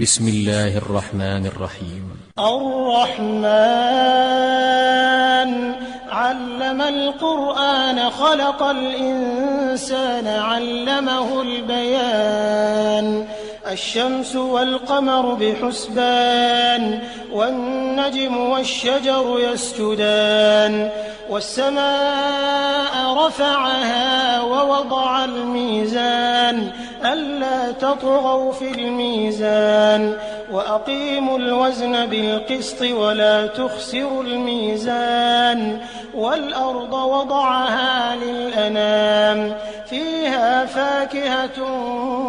بسم الله الرحمن الرحيم. الرحمن علم القرآن خلق الإنسان علمه البيان الشمس والقمر بحسبان والنجم والشجر يسجدان والسماء رفعها ووضع الميزان ألا تطغوا في الميزان وأقيموا الوزن بالقسط ولا تخسروا الميزان والأرض وضعها للأنام فيها فاكهة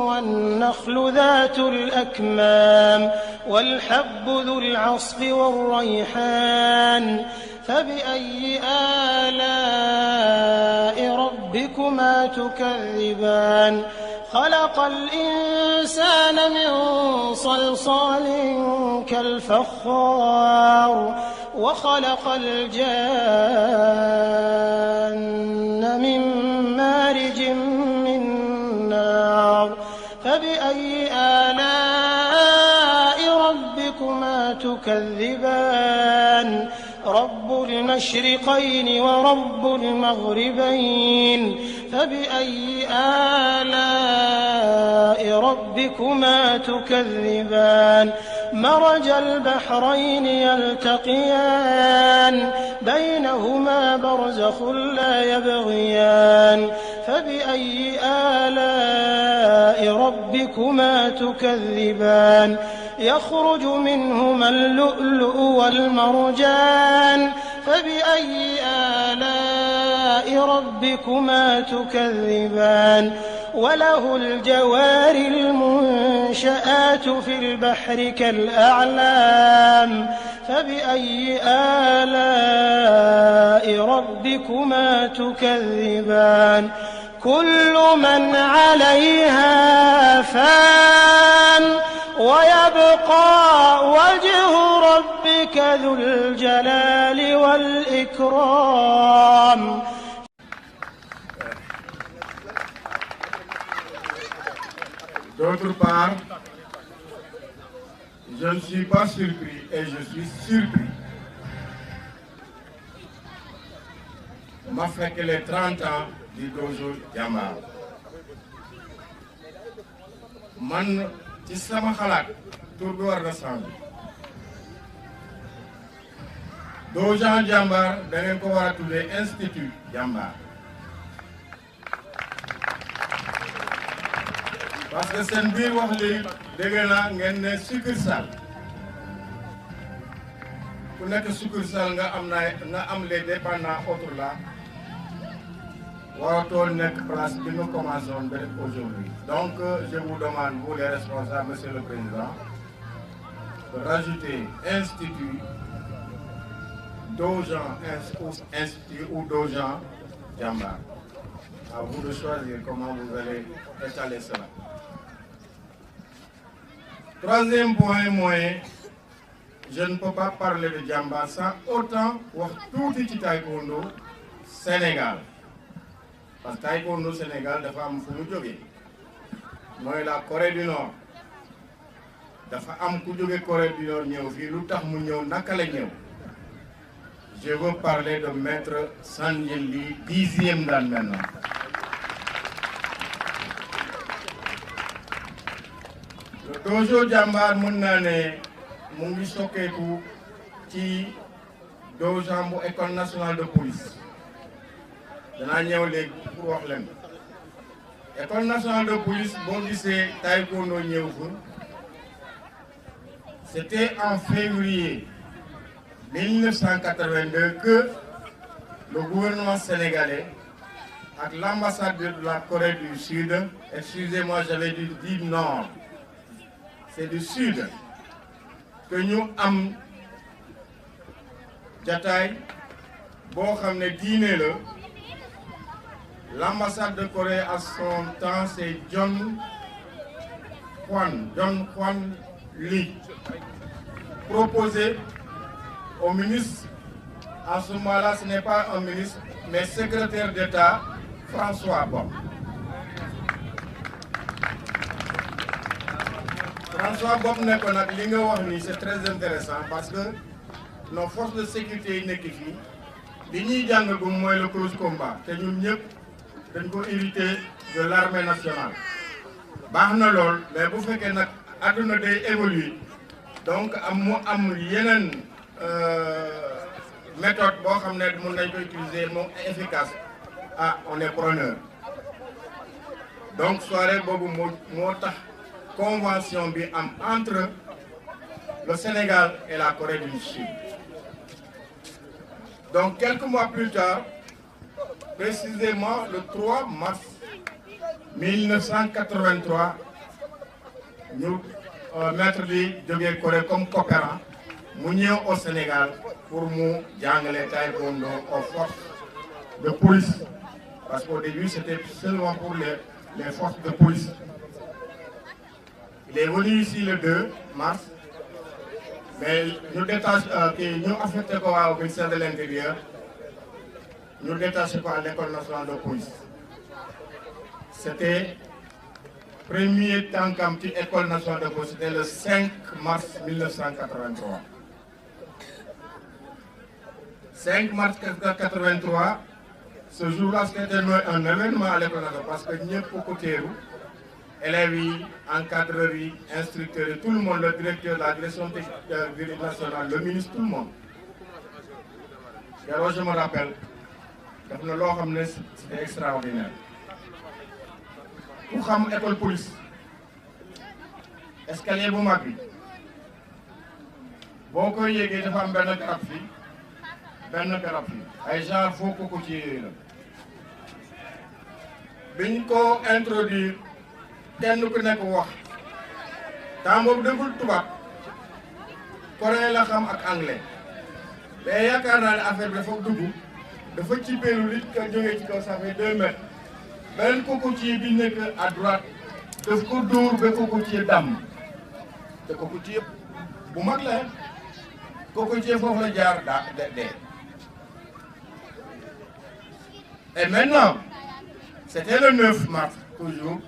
والنخل ذات الأكمام والحب ذو العصف والريحان فبأي آلاء ربكما تكذبان خلق الإنسان من صلصال كالفخار وخلق الجان من مارج من نار فبأي آلاء ربكما تكذبان رب المشرقين ورب المغربين فبأي آلاء ربكما تكذبان مرج البحرين يلتقيان بينهما برزخ لا يبغيان فبأي آلاء ربكما تكذبان يخرج منهما اللؤلؤ والمرجان فبأي آلاء ربكما تكذبان وله الجوار المنشآت في البحر كالأعلام فبأي آلاء ربكما تكذبان كل من عليها فان ويبقى وجه ربك ذو الجلال والإكرام. D'autre part, je ne suis pas surpris et je suis surpris. Ma fekk les 30 ans du Dojo Jambar. Man ci sama xalaat tur bi war na sànni. Dojo Jambar da ngeen ko war a tuddee Institut Jambar. Parce que seen biir wax léegi dégg naa ngeen ne succursale ku nekk succursale nga am les dépendants autres là waratoo nekk place bi nga commencé woon ba def aujourd'hui. Donc je vous demande, vous les responsables, monsieur le président, de rajouter institut Dojo Institut ou Dojo Jambar. À vous de choisir comment vous allez étaler cela. Troisième point, je ne peux pas parler de Jambar sans autant wax tuuti ci taekwondo Sénégal. Parce que taekwondo Sénégal dafa am fu mu jógee mooy la Corée du Nord dafa am ku jóge Corée du Nord ñëw fii lu tax mu ñëw naka la ñëw. Je veux parler de maître Sanjel Lee 10e dan maintenant. Le Dojo Jambar mën naa ne mu ngi sokkeeku ci dojo bu école nationale de police. danaa ñëw léegi pour wax leen école nationale de police boo gisee taekwondo ñëw fa c'était en février 1982 que le gouvernement sénégalais avec l'ambassade de la Corée du Sud, excusez-moi j'avais dit nord, c'est du sud, que ñu am jataay boo xam ne diine la. L'ambassade de Corée à son temps, c'est John Hwan Lee, proposé au ministre, à ce moment-là, ce n'est pas un ministre, mais secrétaire d'État, François Bob. François Bob nekkoon nag li nga wax ni c'est très intéressant parce que nos forces de sécurité yi nekk fii li ñuy jàngagum mooy le close combat te ñun ñëpp dañ ko hérité de l'armée nationale. baax na lool mais bu fekkee nag àdduna day évoluer donc mu am yeneen méthode boo xam ne mën nañ ko utiliser moom efficace on est preneur. donc soirée boobu moo tax convention bi am entre le Sénégal et la Corée du Sud. Donc quelques mois plus tard, précisément le 3 mars 1983, nous maître bi jógee Corée comme coopérant mu ñëw au Sénégal pour mu jàngale taekwondo aux forces de police parce qu'au début c'était seulement pour les forces de police. Il est venu ici le 2 mars, mais nous affecté au ministère de l'Intérieur, nous détaché à l'École nationale de police. C'était le premier temps qu'un petit École nationale de police, c'était le 5 mars 1983. 5 mars 1983, ce jour-là, c'était un événement à l'École nationale parce que nous avons élèves, encadreurs, instructeurs, tout le monde, le directeur de la direction nationale, le ministre, tout le monde. Alors je me rappelle, c'était extraordinaire. Pour l'école police, escalier bu mag bi boo koy yéegee dafa am benn garab fii ay genre foo ko ci yooyu la biñ ko introduire kenn ku nekk wax temps boobu deful tubaab coréen la xam ak anglais mais yaakaar naa ne affaire bi dafa dugg dafa ci peelu lit ka jógee ci kaw ça fait 2 mètres beneen cocotier bi nekk à droite daf ko dóor ba cocotier damm te cocotier bu mag la cocotier foofu la jaar dee. Et maintenant, c'était le 9 mars toujours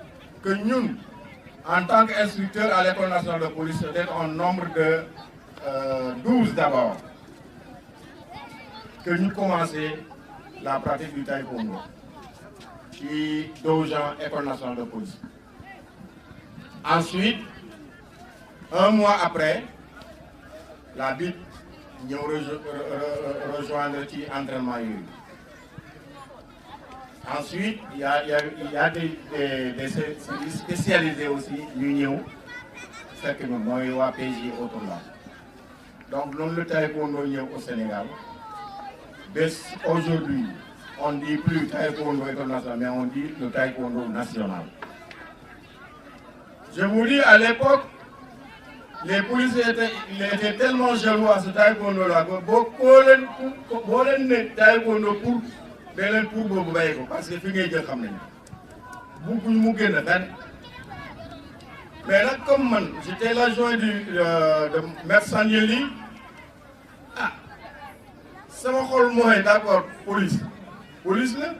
que nous, en tant qu'instructeurs à l'École nationale de police, c'était un nombre de 12 d'abord, que nous commençons la pratique du taekwondo qui Dojan, École nationale de police. Ensuite, un mois après, la BIT nous rejoindre l'entraînement. Ensuite, il y a des spécialisés aussi, l'Union, c'est que nous avons PJ autour là. Donc, nous le taekwondo au Sénégal. Aujourd'hui, on ne dit plus taekwondo international, mais on dit le taekwondo national. Je vous dis, à l'époque, les policiers étaient tellement jaloux à ce taekwondo-là que beaucoup de taekwondo pour parce que fi ngay jël xam nañu beaucoup mu génn fenn mais nag comme man j'étais l'adjoint de maître Sanyeli sama xol mooy d'accord police la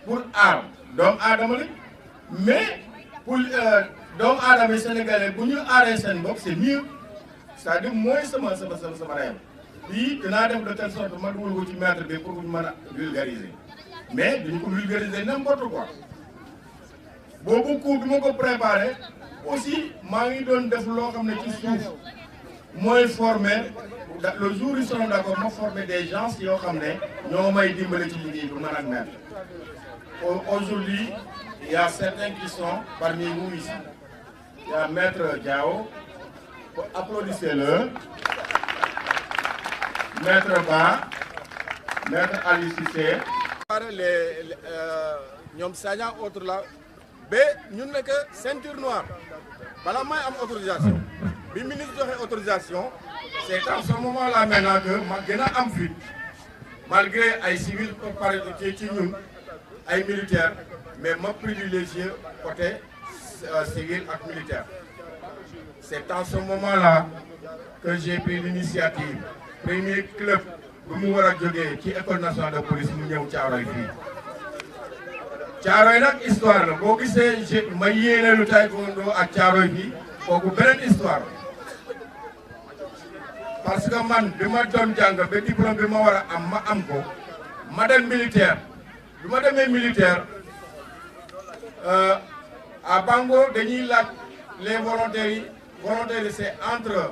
pour aar doomu aadama la mais pour doomu aadama sénégalais bu ñu aaree seen bopp c'est mieux c'est-à-dire mooy sama réew lii dinaa def de telle sorte ma dugal ko ci maître bi pour ñu mën a vulgariser mais duñ ko vulgariser n'importe quoi boobu coup bi ma ko préparé aussi maa ngi doon def loo xam ne ci suuf mooy former le jour ils seront d'accord ma former des gens yoo xam ne ñoo may dimbale ci liggéey bi man ak maître. Aujourd'hui il y a certains qui sont parmi vous ici. Il y a maître Diao, applaudissez-le. Maître Ba, maître Ali Cissé. ñoom Sagna autre là ba ñun nekk ceinture noire bala may am autorisation bi ministre joxe autorisation c'est à ce moment là maintenant que ma gën a am fit malgré ay civils par ci ñun ay militaires mais ma privilégié côté civil ak militaire. C'est à ce moment là que j'ai pris l'initiative premier club bu mu war a jógee ci école nationale de police mu ñëw Thiaroye fii Thiaroye nag histoire la boo gisee ma yéene lu taekwondo ak Thiaroye fii kooku beneen histoire parce que man bi ma doon jàng ba diplôme bi ma war a am ma am ko ma dem militaire bi ma demee militaire à Bango dañuy laaj les volontaires yi c'est entre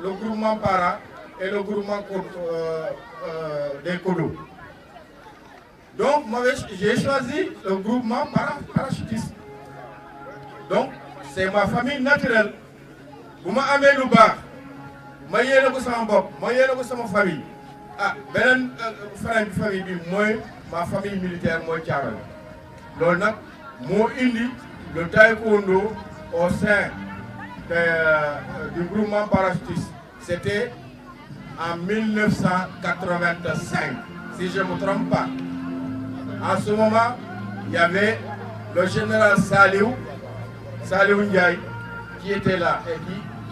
le groupement para et le groupement des Kodo. Donc moi j'ai choisi le groupement parachutiste. Donc c'est ma famille naturelle. Bu ma amee lu baax ma yéene ko sama bopp ma yéene ko sama famille ah beneen famille bi mooy ma famille militaire mooy Thiaroye loolu nag moo indi le taekwondo au sein du groupement parachutiste. C'était en 1985 si je ne me trompe pas. En ce moment il y avait le général Saliou Ndiaye qui était là et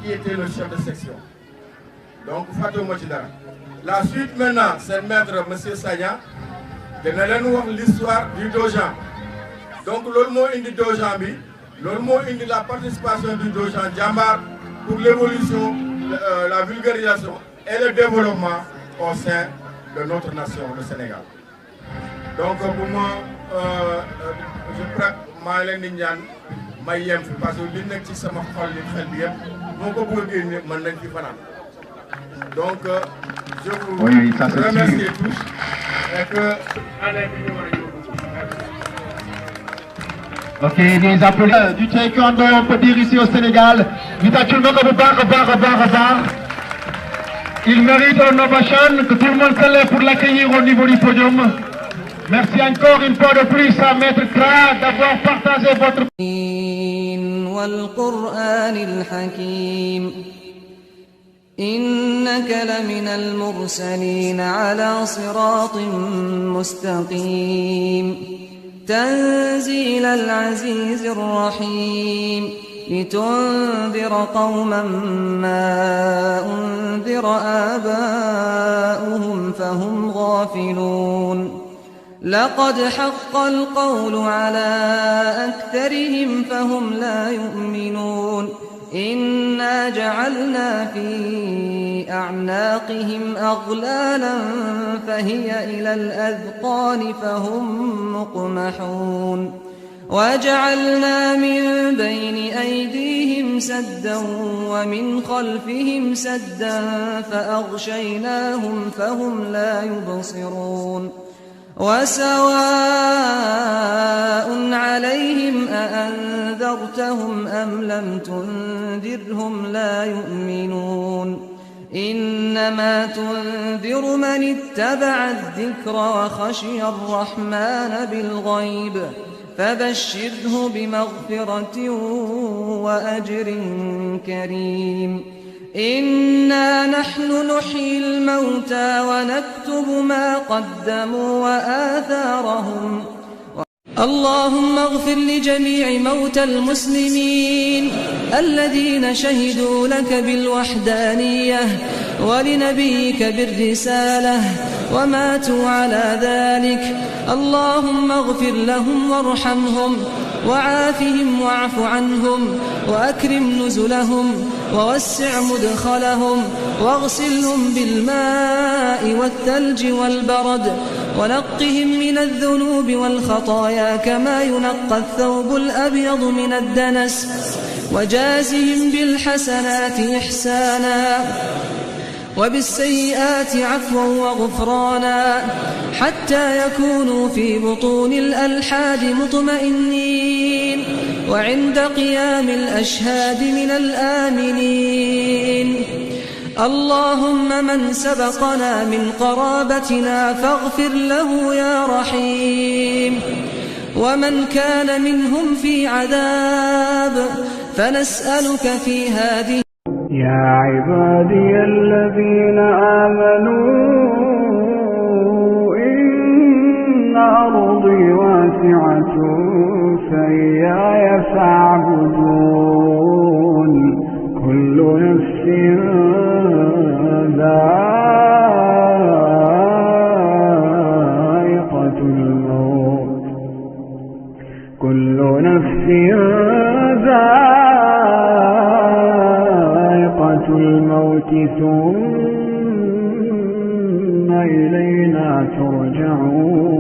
qui était le chef de section. Donc Fatou Mochidara. La suite maintenant, c'est maître M. Sagna de nous voir l'histoire du Dojan. Donc le mot indi Dojan bi, le mot indi la participation du Dojan Djambar pour l'évolution, la vulgarisation et le développement au sein de notre nation, le Sénégal. Donc pour moi, je crois que may yem fi parce que li nekk ci sama xol li xel bi yëpp moo ko bëgg a génne mën nañ fi fanaan donc je vous remercie tous et que année bi ñu war a yóbbu. Ok, les applaudissements du taekwondo, on peut dire ici au Sénégal, il mérite une ovation, que tout le monde se lève pour l'accueillir au niveau du podium. Merci encore une fois de plus à Maître Kra d'avoir partagé votre... والقرآن الحكيم إنك لمن المرسلين على صراط مستقيم تنزيل العزيز الرحيم لتنذر قوما ما أنذر آباؤهم فهم غافلون لقد حق القول على أكثرهم فهم لا يؤمنون إنا جعلنا في أعناقهم أغلالا فهي إلى الأذقان فهم مقمحون وجعلنا من بين أيديهم سدا ومن خلفهم سدا فأغشيناهم فهم لا يبصرون وسواء عليهم أأنذرتهم أم لم تنذرهم لا يؤمنون إنما تنذر من اتبع الذكر وخشي الرحمن بالغيب فبشره بمغفرة وأجر كريم إنا نحن نحيي الموتى ونكتب ما قدموا وآثارهم اللهم اغفر لجميع موتى المسلمين الذين شهدوا لك بالوحدانية ولنبيك بالرسالة وماتوا على ذلك اللهم اغفر لهم وارحمهم وعافهم واعف عنهم وأكرم نزلهم ووسع مدخلهم واغسلهم بالماء والثلج والبرد ونقهم من الذنوب والخطايا كما ينقى الثوب الأبيض من الدنس وجازهم بالحسنات إحسانا وبالسيئات عفوا وغفرانا حتى يكونوا في بطون الألحاد مطمئنين وعند قيام الأشهاد من الآمنين اللهم من سبقنا من قرابتنا فاغفر له يا رحيم ومن كان منهم في عذاب فنسألك في هذه يا عبادي الذين آمنوا إن أرضي واسعة فإياي فاعبدون كل نفس ذائقة الموت كل نفس ذائقة الموت ثم إلينا ترجعون